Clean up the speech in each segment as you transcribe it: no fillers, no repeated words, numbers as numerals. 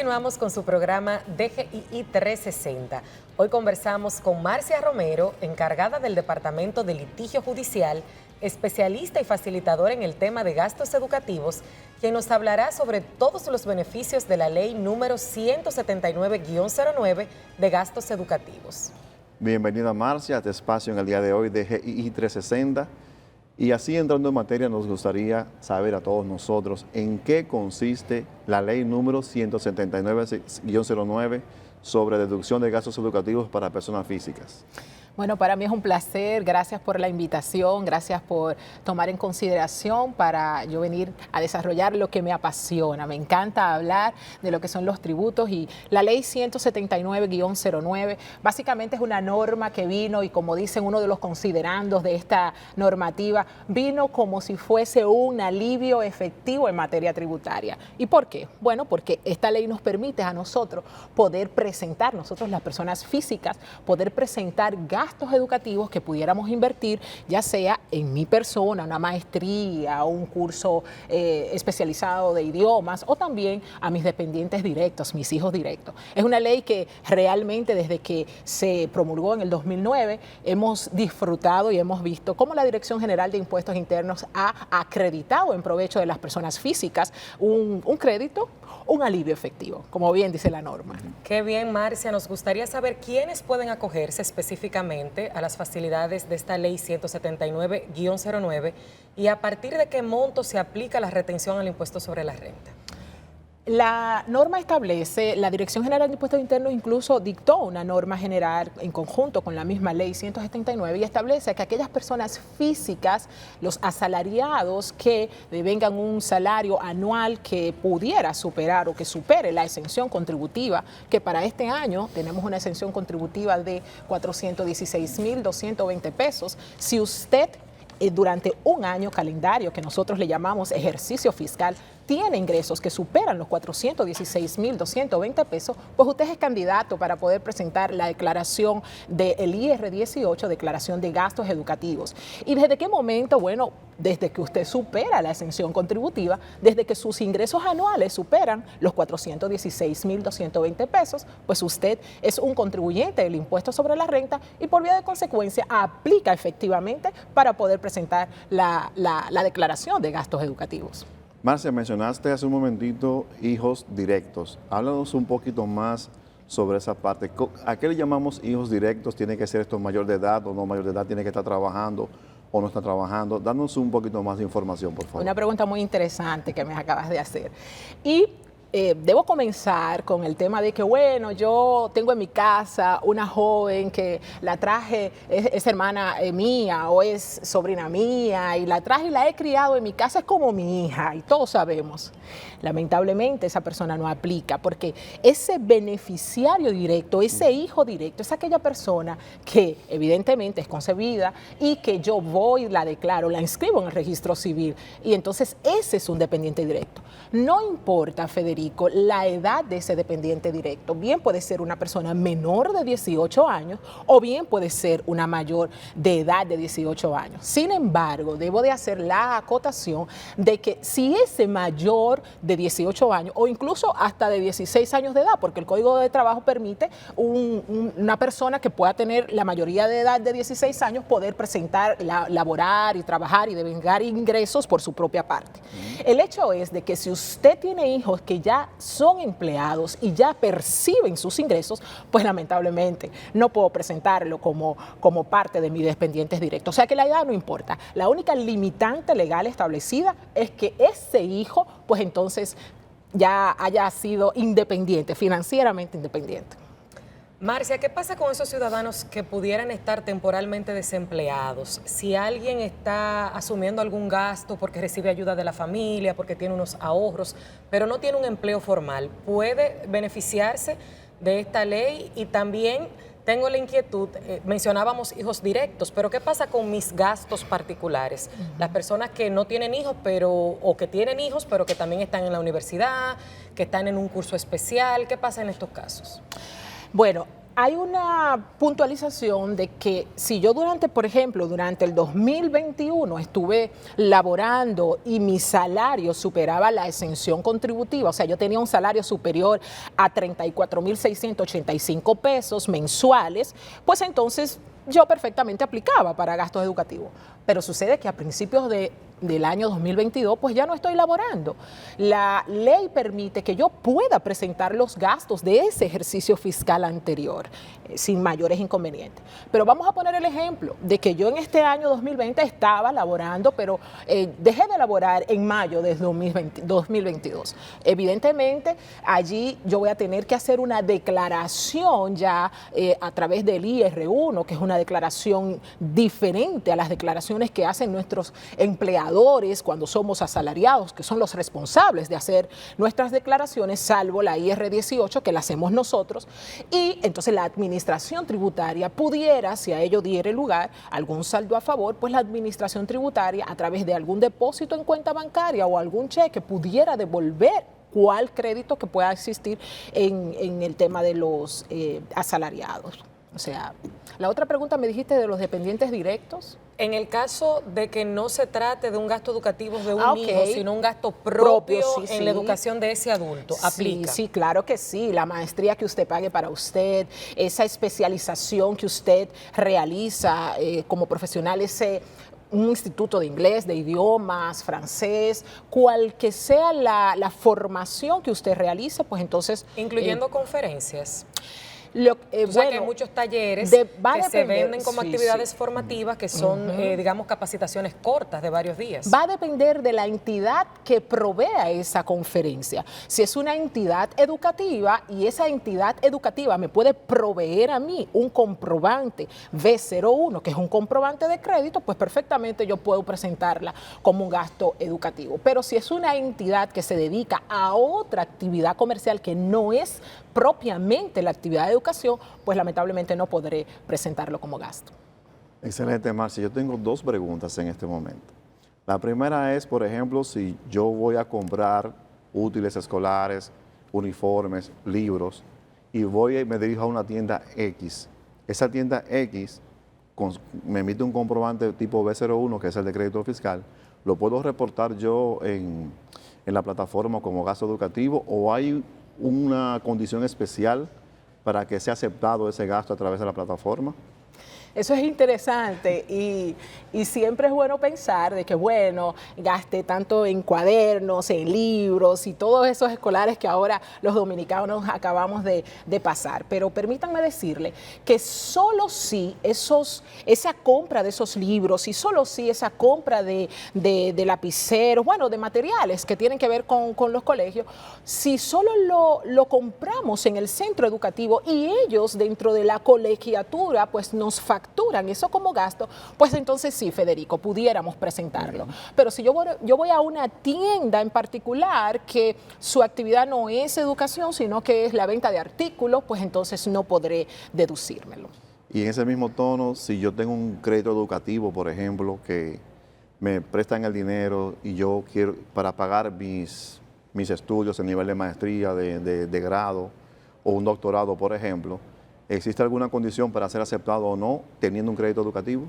Continuamos con su programa DGII 360. Hoy conversamos con Marcia Romero, encargada del Departamento de Litigio Judicial, especialista y facilitadora en el tema de gastos educativos, quien nos hablará sobre todos los beneficios de la ley número 179-09 de gastos educativos. Bienvenida Marcia a este espacio en el día de hoy de DGII 360. Y así entrando en materia, nos gustaría saber a todos nosotros en qué consiste la ley número 179-09 sobre deducción de gastos educativos para personas físicas. Bueno, para mí es un placer, gracias por la invitación, gracias por tomar en consideración para yo venir a desarrollar lo que me apasiona. Me encanta hablar de lo que son los tributos y la ley 179-09 básicamente es una norma que vino y, como dicen uno de los considerandos de esta normativa, vino como si fuese un alivio efectivo en materia tributaria. ¿Y por qué? Bueno, porque esta ley nos permite a nosotros poder presentar, nosotros las personas físicas, poder presentar gastos educativos que pudiéramos invertir, ya sea en mi persona, una maestría, un curso especializado de idiomas, o también a mis dependientes directos, mis hijos directos. Es una ley que realmente desde que se promulgó en el 2009 hemos disfrutado y hemos visto cómo la Dirección General de Impuestos Internos ha acreditado en provecho de las personas físicas un crédito, un alivio efectivo, como bien dice la norma. Qué bien, Marcia. Nos gustaría saber quiénes pueden acogerse específicamente a las facilidades de esta ley 179-09 y a partir de qué monto se aplica la retención al impuesto sobre la renta. La norma establece, la Dirección General de Impuestos Internos incluso dictó una norma general en conjunto con la misma ley 179 y establece que aquellas personas físicas, los asalariados que devengan un salario anual que pudiera superar o que supere la exención contributiva, que para este año tenemos una exención contributiva de 416.220 pesos, si usted durante un año calendario, que nosotros le llamamos ejercicio fiscal, tiene ingresos que superan los 416.220 pesos, pues usted es candidato para poder presentar la declaración del IR-18, declaración de gastos educativos. ¿Y desde qué momento? Bueno, desde que usted supera la exención contributiva, desde que sus ingresos anuales superan los 416.220 pesos, pues usted es un contribuyente del impuesto sobre la renta y por vía de consecuencia aplica efectivamente para poder presentar la declaración de gastos educativos. Marcia, mencionaste hace un momentito hijos directos. Háblanos un poquito más sobre esa parte. ¿A qué le llamamos hijos directos? ¿Tiene que ser esto mayor de edad o no mayor de edad? ¿Tiene que estar trabajando o no está trabajando? Danos un poquito más de información, por favor. Una pregunta muy interesante que me acabas de hacer. Y debo comenzar con el tema de que, bueno, yo tengo en mi casa una joven que la traje, es hermana mía o es sobrina mía y la traje y la he criado en mi casa, es como mi hija y todos sabemos. Lamentablemente esa persona no aplica porque ese beneficiario directo, ese hijo directo, es aquella persona que evidentemente es concebida y que yo voy, la declaro, la inscribo en el registro civil y entonces ese es un dependiente directo. No importa, Federico, la edad de ese dependiente directo. Bien puede ser una persona menor de 18 años o bien puede ser una mayor de edad de 18 años. Sin embargo, debo de hacer la acotación de que si ese mayor de 18 años o incluso hasta de 16 años de edad, porque el Código de Trabajo permite una persona que pueda tener la mayoría de edad de 16 años poder presentar, laborar y trabajar y devengar ingresos por su propia parte. El hecho es de que si usted tiene hijos que ya son empleados y ya perciben sus ingresos, pues lamentablemente no puedo presentarlo como parte de mis dependientes directos. O sea que la edad no importa. La única limitante legal establecida es que ese hijo, pues entonces ya haya sido independiente, financieramente independiente. Marcia, ¿qué pasa con esos ciudadanos que pudieran estar temporalmente desempleados? Si alguien está asumiendo algún gasto porque recibe ayuda de la familia, porque tiene unos ahorros, pero no tiene un empleo formal, ¿puede beneficiarse de esta ley? Y también tengo la inquietud, mencionábamos hijos directos, pero ¿qué pasa con mis gastos particulares? Las personas que no tienen hijos, o que tienen hijos, pero que también están en la universidad, que están en un curso especial, ¿qué pasa en estos casos? Bueno, Hay una puntualización de que si yo por ejemplo, durante el 2021 estuve laborando y mi salario superaba la exención contributiva, o sea, yo tenía un salario superior a 34.685 pesos mensuales, pues entonces yo perfectamente aplicaba para gastos educativos. Pero sucede que a principios del año 2022, pues ya no estoy laborando. La ley permite que yo pueda presentar los gastos de ese ejercicio fiscal anterior sin mayores inconvenientes. Pero vamos a poner el ejemplo de que yo en este año 2020 estaba laborando, pero dejé de laborar en mayo de 2022. Evidentemente, allí yo voy a tener que hacer una declaración ya a través del IR1, que es una declaración diferente a las declaraciones que hacen nuestros empleadores cuando somos asalariados, que son los responsables de hacer nuestras declaraciones, salvo la IR18 que la hacemos nosotros, y entonces la administración tributaria pudiera, si a ello diere lugar algún saldo a favor, pues la administración tributaria a través de algún depósito en cuenta bancaria o algún cheque pudiera devolver cuál crédito que pueda existir en el tema de los asalariados. O sea, la otra pregunta me dijiste de los dependientes directos. En el caso de que no se trate de un gasto educativo de un hijo, sino un gasto propio en la educación de ese adulto, ¿aplica? Sí, claro que sí. La maestría que usted pague para usted, esa especialización que usted realiza como profesional, un instituto de inglés, de idiomas, francés, cual que sea la formación que usted realice, pues entonces... Incluyendo conferencias. Tú sabes que hay muchos talleres que se venden como actividades formativas que son, digamos, capacitaciones cortas de varios días. Va a depender de la entidad que provea esa conferencia. Si es una entidad educativa y esa entidad educativa me puede proveer a mí un comprobante B01, que es un comprobante de crédito, pues perfectamente yo puedo presentarla como un gasto educativo. Pero si es una entidad que se dedica a otra actividad comercial que no es propiamente la actividad de educación, pues lamentablemente no podré presentarlo como gasto. Excelente, Marcia. Yo tengo dos preguntas en este momento. La primera es, por ejemplo, si yo voy a comprar útiles escolares, uniformes, libros, y me dirijo a una tienda X. Esa tienda X me emite un comprobante tipo B01, que es el de crédito fiscal. ¿Lo puedo reportar yo en la plataforma como gasto educativo o hay una condición especial para que sea aceptado ese gasto a través de la plataforma? Eso es interesante y siempre es bueno pensar de que, bueno, gasté tanto en cuadernos, en libros y todos esos escolares que ahora los dominicanos acabamos de pasar. Pero permítanme decirle que solo si esa compra de esos libros y solo si esa compra de lapiceros, bueno, de materiales que tienen que ver con los colegios, si solo lo compramos en el centro educativo y ellos dentro de la colegiatura pues nos facturan eso como gasto, pues entonces sí, Federico, pudiéramos presentarlo. Pero si yo voy a una tienda en particular que su actividad no es educación, sino que es la venta de artículos, pues entonces no podré deducírmelo. Y en ese mismo tono, si yo tengo un crédito educativo, por ejemplo, que me prestan el dinero y yo quiero para pagar mis estudios a nivel de maestría, de grado o un doctorado, por ejemplo, ¿existe alguna condición para ser aceptado o no teniendo un crédito educativo?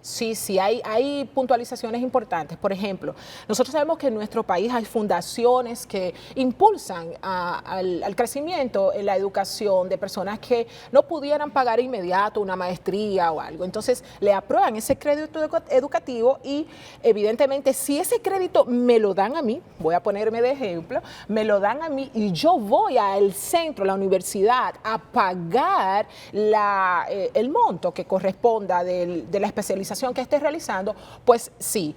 Sí, hay puntualizaciones importantes. Por ejemplo, nosotros sabemos que en nuestro país hay fundaciones que impulsan al crecimiento en la educación de personas que no pudieran pagar inmediato una maestría o algo. Entonces, le aprueban ese crédito educativo y, evidentemente, si ese crédito me lo dan a mí, voy a ponerme de ejemplo, me lo dan a mí y yo voy al centro, a la universidad, a pagar el monto que corresponda de la especialización que esté realizando, pues sí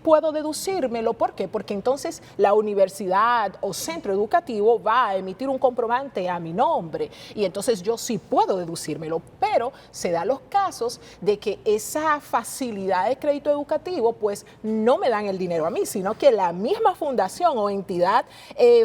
puedo deducírmelo. ¿Por qué? Porque entonces la universidad o centro educativo va a emitir un comprobante a mi nombre y entonces yo sí puedo deducírmelo, pero se da los casos de que esa facilidad de crédito educativo pues no me dan el dinero a mí, sino que la misma fundación o entidad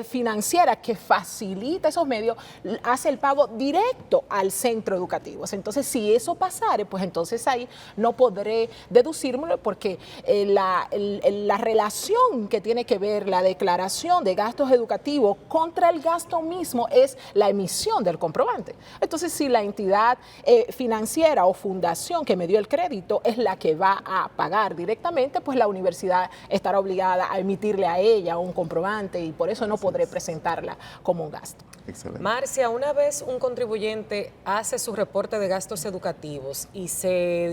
financiera que facilita esos medios hace el pago directo al centro educativo. Entonces, si eso pasare, pues entonces ahí no podemos podré deducírmelo porque la relación que tiene que ver la declaración de gastos educativos contra el gasto mismo es la emisión del comprobante. Entonces, si la entidad financiera o fundación que me dio el crédito es la que va a pagar directamente, pues la universidad estará obligada a emitirle a ella un comprobante y por eso no podré presentarla como un gasto. Excelente. Marcia, una vez un contribuyente hace su reporte de gastos educativos y se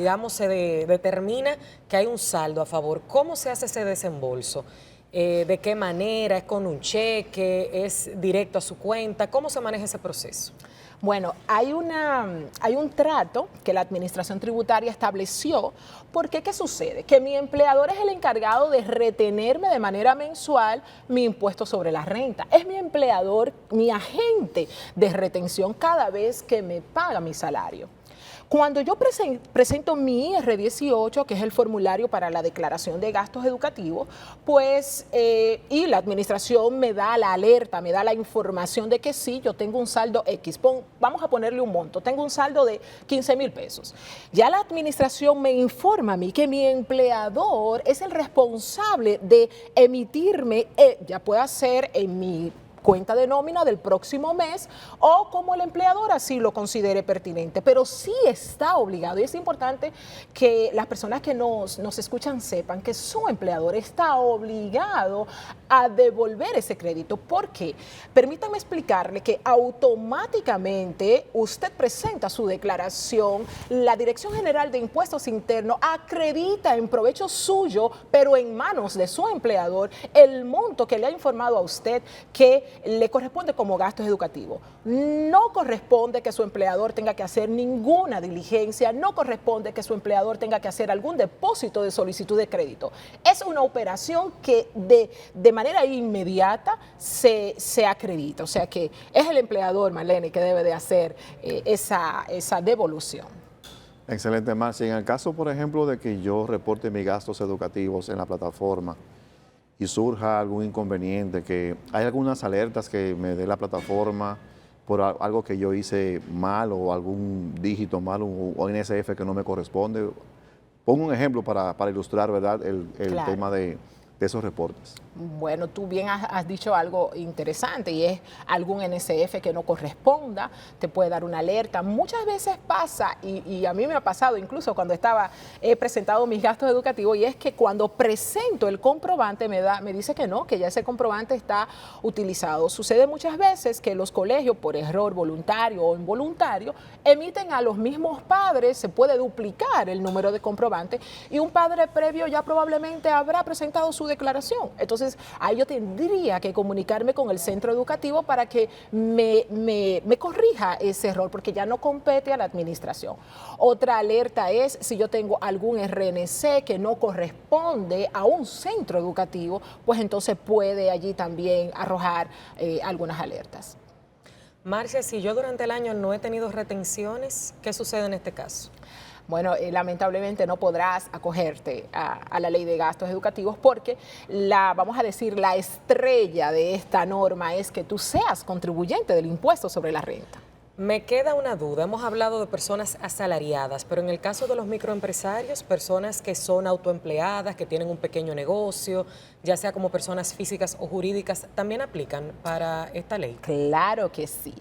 determina que hay un saldo a favor, ¿cómo se hace ese desembolso? ¿De qué manera? ¿Es con un cheque? ¿Es directo a su cuenta? ¿Cómo se maneja ese proceso? Bueno, hay un trato que la Administración Tributaria estableció, porque ¿qué sucede? Que mi empleador es el encargado de retenerme de manera mensual mi impuesto sobre la renta. Es mi empleador, mi agente de retención cada vez que me paga mi salario. Cuando yo presento mi IR-18, que es el formulario para la declaración de gastos educativos, pues, y la administración me da la alerta, me da la información de que sí, yo tengo un saldo X, vamos a ponerle un monto, tengo un saldo de 15,000 pesos. Ya la administración me informa a mí que mi empleador es el responsable de emitirme, ya pueda ser en mi cuenta de nómina del próximo mes o como el empleador así lo considere pertinente, pero sí está obligado, y es importante que las personas que nos escuchan sepan que su empleador está obligado a devolver ese crédito. ¿Por qué? Permítanme explicarle que automáticamente usted presenta su declaración, la Dirección General de Impuestos Internos acredita en provecho suyo, pero en manos de su empleador, el monto que le ha informado a usted que le corresponde como gastos educativos. No corresponde que su empleador tenga que hacer ninguna diligencia, no corresponde que su empleador tenga que hacer algún depósito de solicitud de crédito. Es una operación que de manera inmediata se acredita. O sea que es el empleador, Marlene, que debe de hacer esa devolución. Excelente, Marcia. En el caso, por ejemplo, de que yo reporte mis gastos educativos en la plataforma y surja algún inconveniente, que hay algunas alertas que me dé la plataforma por algo que yo hice mal o algún dígito mal o NSF que no me corresponde. Pongo un ejemplo para ilustrar, ¿verdad?, el Claro. tema de esos reportes. Bueno, tú bien has dicho algo interesante y es algún NSF que no corresponda, te puede dar una alerta. Muchas veces pasa, y a mí me ha pasado incluso cuando he presentado mis gastos educativos, y es que cuando presento el comprobante me dice que no, que ya ese comprobante está utilizado. Sucede muchas veces que los colegios, por error voluntario o involuntario, emiten a los mismos padres, se puede duplicar el número de comprobante y un padre previo ya probablemente habrá presentado su declaración. Entonces, ahí yo tendría que comunicarme con el centro educativo para que me corrija ese error, porque ya no compete a la administración. Otra alerta es si yo tengo algún RNC que no corresponde a un centro educativo, pues entonces puede allí también arrojar algunas alertas. Marcia, si yo durante el año no he tenido retenciones, ¿qué sucede en este caso? Bueno, lamentablemente no podrás acogerte a la ley de gastos educativos porque vamos a decir, la estrella de esta norma es que tú seas contribuyente del impuesto sobre la renta. Me queda una duda. Hemos hablado de personas asalariadas, pero en el caso de los microempresarios, personas que son autoempleadas, que tienen un pequeño negocio, ya sea como personas físicas o jurídicas, ¿también aplican para esta ley? Claro que sí.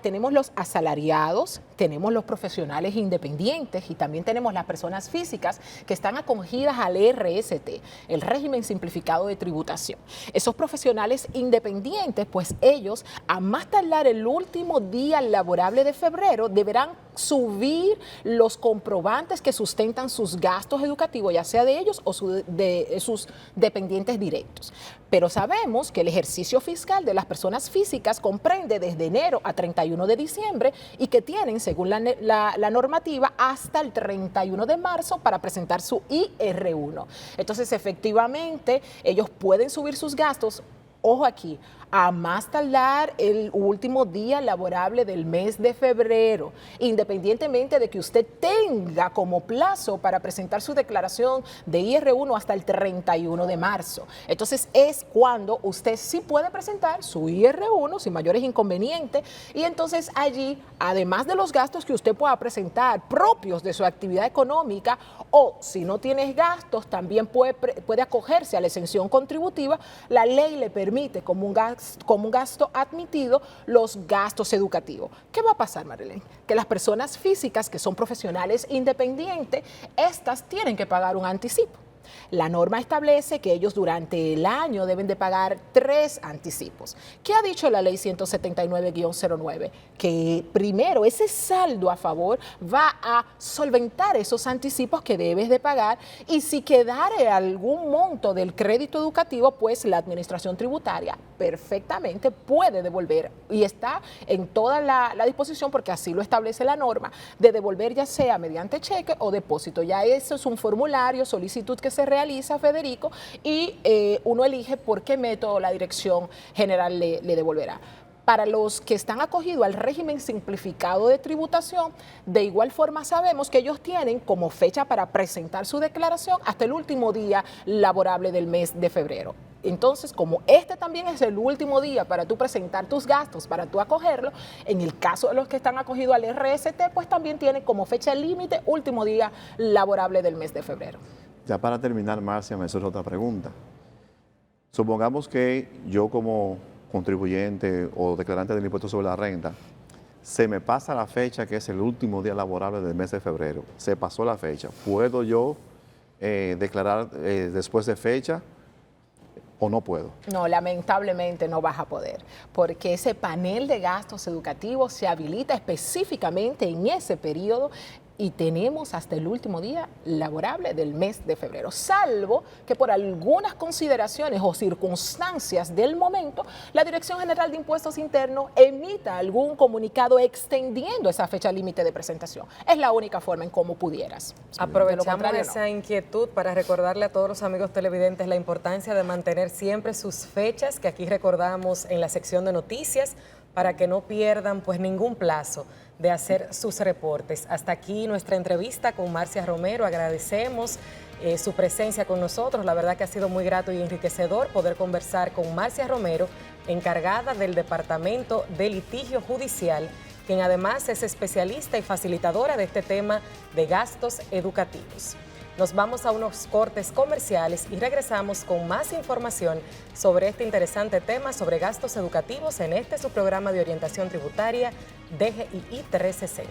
Tenemos los asalariados, tenemos los profesionales independientes y también tenemos las personas físicas que están acogidas al RST, el régimen simplificado de tributación. Esos profesionales independientes, pues ellos, a más tardar el último día laborable de febrero, deberán subir los comprobantes que sustentan sus gastos educativos, ya sea de ellos o de sus dependientes directos. Pero sabemos que el ejercicio fiscal de las personas físicas comprende desde enero a 31 de diciembre y que tienen, según la normativa, hasta el 31 de marzo para presentar su IR1. Entonces, efectivamente, ellos pueden subir sus gastos. Ojo aquí, a más tardar el último día laborable del mes de febrero, independientemente de que usted tenga como plazo para presentar su declaración de IR1 hasta el 31 de marzo. Entonces es cuando usted sí puede presentar su IR1 sin mayores inconvenientes, y entonces allí, además de los gastos que usted pueda presentar propios de su actividad económica, o si no tienes gastos, también puede acogerse a la exención contributiva. La ley le permite como un gasto admitido los gastos educativos. ¿Qué va a pasar, Marilyn? Que las personas físicas que son profesionales independientes, estas tienen que pagar un anticipo. La norma establece que ellos durante el año deben de pagar 3 anticipos. ¿Qué ha dicho la ley 179-09? Que primero ese saldo a favor va a solventar esos anticipos que debes de pagar, y si quedare algún monto del crédito educativo, pues la administración tributaria perfectamente puede devolver, y está en toda la disposición, porque así lo establece la norma, de devolver ya sea mediante cheque o depósito. Ya eso es un formulario, solicitud que se realiza, Federico, y uno elige por qué método la Dirección General le devolverá. Para los que están acogidos al régimen simplificado de tributación, de igual forma sabemos que ellos tienen como fecha para presentar su declaración hasta el último día laborable del mes de febrero. Entonces, como este también es el último día para tú presentar tus gastos, para tú acogerlo, en el caso de los que están acogidos al RST, pues también tienen como fecha límite último día laborable del mes de febrero. Ya para terminar, Marcia, me surge otra pregunta. Supongamos que yo como contribuyente o declarante del impuesto sobre la renta, se me pasa la fecha que es el último día laborable del mes de febrero. Se pasó la fecha. ¿Puedo yo declarar después de fecha o no puedo? No, lamentablemente no vas a poder, porque ese panel de gastos educativos se habilita específicamente en ese periodo, y tenemos hasta el último día laborable del mes de febrero, salvo que por algunas consideraciones o circunstancias del momento, la Dirección General de Impuestos Internos emita algún comunicado extendiendo esa fecha límite de presentación. Es la única forma en cómo pudieras. Aprovechamos esa inquietud para recordarle a todos los amigos televidentes la importancia de mantener siempre sus fechas, que aquí recordamos en la sección de noticias, para que no pierdan pues ningún plazo de hacer sus reportes. Hasta aquí nuestra entrevista con Marcia Romero. Agradecemos su presencia con nosotros. La verdad que ha sido muy grato y enriquecedor poder conversar con Marcia Romero, encargada del Departamento de Litigio Judicial, quien además es especialista y facilitadora de este tema de gastos educativos. Nos vamos a unos cortes comerciales y regresamos con más información sobre este interesante tema sobre gastos educativos en su programa de orientación tributaria DGII 360.